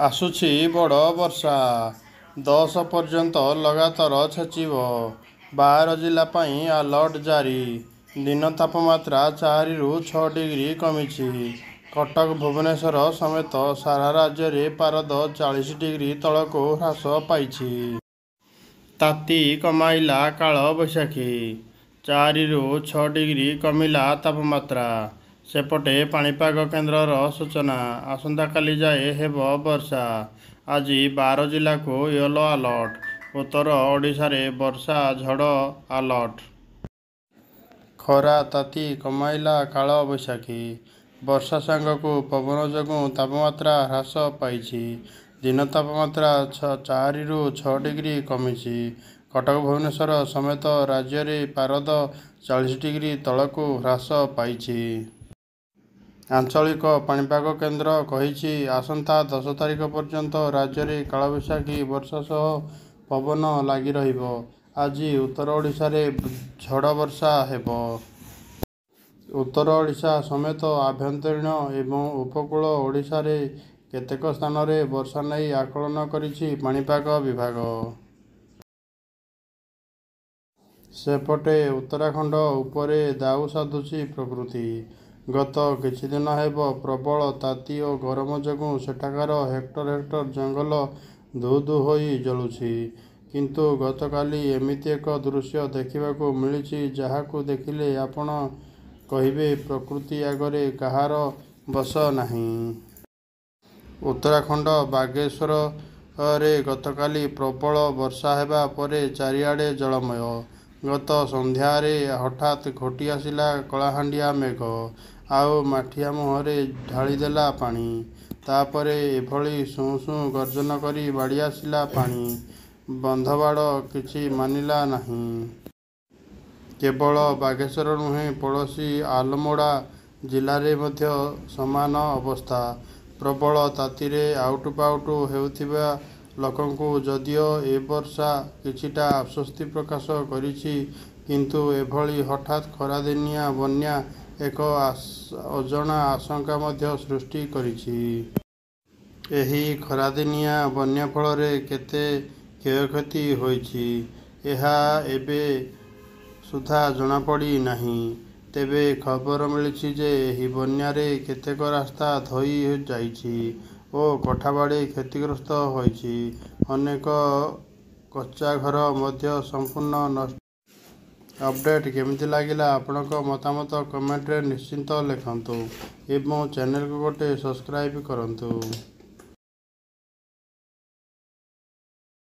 ଆସୁଛି ବଡ଼ ବର୍ଷା। 10 ପର୍ଯ୍ୟନ୍ତ ଲଗାତାର ଛେଚିବ। 12 ଜିଲ୍ଲା ପାଇଁ ଆଲର୍ଟ ଜାରି। ଦିନ ତାପମାତ୍ରା 4ରୁ 6 ଡିଗ୍ରୀ କମିଛି। କଟକ ଭୁବନେଶ୍ୱର ସମେତ ସାରା ରାଜ୍ୟରେ ପାରଦ 40 ଡିଗ୍ରୀ ତଳକୁ ହ୍ରାସ ପାଇଛି। ତାତି କମାଇଲା କାଳ ବୈଶାଖୀ। 4ରୁ 6 ଡିଗ୍ରୀ କମିଲା ତାପମାତ୍ରା। ସେପଟେ ପାଣିପାଗ କେନ୍ଦ୍ରର ସୂଚନା, ଆସନ୍ତାକାଲି ଯାଏ ହେବ ବର୍ଷା। ଆଜି 12 ଜିଲ୍ଲାକୁ ୟେଲୋ ଆଲର୍ଟ। ଉତ୍ତର ଓଡ଼ିଶାରେ ବର୍ଷା ଝଡ଼ ଆଲର୍ଟ। ଖରା ତାତି କମାଇଲା କାଳ ବୈଶାଖୀ। ବର୍ଷା ସାଙ୍ଗକୁ ପବନ ଯୋଗୁଁ ତାପମାତ୍ରା ହ୍ରାସ ପାଇଛି। ଦିନ ତାପମାତ୍ରା 4ରୁ 6 ଡିଗ୍ରୀ କମିଛି। କଟକ ଭୁବନେଶ୍ୱର ସମେତ ରାଜ୍ୟରେ ପାରଦ 40 ଡିଗ୍ରୀ ତଳକୁ ହ୍ରାସ ପାଇଛି। ଆଞ୍ଚଳିକ ପାଣିପାଗ କେନ୍ଦ୍ର କହିଛି, ଆସନ୍ତା 10 ତାରିଖ ପର୍ଯ୍ୟନ୍ତ ରାଜ୍ୟରେ କାଳବୈଶାଖୀ ବର୍ଷା ସହ ପବନ ଲାଗି ରହିବ। ଆଜି ଉତ୍ତର ଓଡ଼ିଶାରେ ଝଡ଼ ବର୍ଷା ହେବ। ଉତ୍ତର ଓଡ଼ିଶା ସମେତ ଆଭ୍ୟନ୍ତରୀଣ ଏବଂ ଉପକୂଳ ଓଡ଼ିଶାରେ କେତେକ ସ୍ଥାନରେ ବର୍ଷା ନେଇ ଆକଳନ କରିଛି ପାଣିପାଗ ବିଭାଗ। ସେପଟେ ଉତ୍ତରାଖଣ୍ଡ ଉପରେ ଦାଉ ସାଧୁଛି ପ୍ରକୃତି। ଗତ କିଛିଦିନ ହେବ ପ୍ରବଳ ତାତି ଓ ଗରମ ଯୋଗୁଁ ସେଠାକାର ହେକ୍ଟର ହେକ୍ଟର ଜଙ୍ଗଲ ଧୁ ଧୁ ହୋଇ ଜଳୁଛି। କିନ୍ତୁ ଗତକାଲି ଏମିତି ଏକ ଦୃଶ୍ୟ ଦେଖିବାକୁ ମିଳିଛି, ଯାହାକୁ ଦେଖିଲେ ଆପଣ କହିବେ ପ୍ରକୃତି ଆଗରେ କାହାର ବଶ ନାହିଁ। ଉତ୍ତରାଖଣ୍ଡ ବାଗେଶ୍ୱରରେ ଗତକାଲି ପ୍ରବଳ ବର୍ଷା ହେବା ପରେ ଚାରିଆଡ଼େ ଜଳମୟ। ଗତ ସନ୍ଧ୍ୟାରେ ହଠାତ୍ ଘୋଟି ଆସିଲା କଳାହାଣ୍ଡିଆ ମେଘ, ଆଉ ମାଠିଆ ମୁହଁରେ ଢାଳିଦେଲା ପାଣି। ତାପରେ ଏଭଳି ସୁଁ ସୁଁ ଗର୍ଜନ କରି ମାଡ଼ି ଆସିଲା ପାଣି, ବନ୍ଧବାଡ଼ କିଛି ମାନିଲା ନାହିଁ। କେବଳ ବାଗେଶ୍ୱର ନୁହେଁ, ପଡ଼ୋଶୀ ଆଲମୋଡ଼ା ଜିଲ୍ଲାରେ ମଧ୍ୟ ସମାନ ଅବସ୍ଥା। ପ୍ରବଳ ତାତିରେ ଆଉଟୁ ପାଉଟୁ ହେଉଥିବା ଲୋକଙ୍କୁ ଯଦିଓ ଏ ବର୍ଷା କିଛିଟା ଆଶ୍ୱସ୍ତି ପ୍ରକାଶ କରିଛି, କିନ୍ତୁ ଏଭଳି ହଠାତ୍ ଖରାଦିନିଆ ବନ୍ୟା ଏକ ଅଜଣା ଆଶଙ୍କା ମଧ୍ୟ ସୃଷ୍ଟି କରିଛି। ଏହି ଖରାଦିନିଆ ବନ୍ୟା ଫଳରେ କେତେ କ୍ଷୟକ୍ଷତି ହୋଇଛି, ଏହା ଏବେ ସୁଦ୍ଧା ଜଣାପଡ଼ି ନାହିଁ। ତେବେ ଖବର ମିଳିଛି ଯେ ଏହି ବନ୍ୟାରେ କେତେକ ରାସ୍ତା ଧୋଇ ଯାଇଛି ଓ କୋଠାବାଡ଼ି କ୍ଷତିଗ୍ରସ୍ତ ହୋଇଛି। ଅନେକ କଚ୍ଚା ଘର ମଧ୍ୟ ସମ୍ପୂର୍ଣ୍ଣ ନଷ୍ଟ। ଅପଡେଟ୍ କେମିତି ଲାଗିଲା ଆପଣଙ୍କ ମତାମତ କମେଣ୍ଟରେ ନିଶ୍ଚିତ ଲେଖନ୍ତୁ ଏବଂ ଚ୍ୟାନେଲକୁ ଗୋଟେ ସବସ୍କ୍ରାଇବ୍ କରନ୍ତୁ।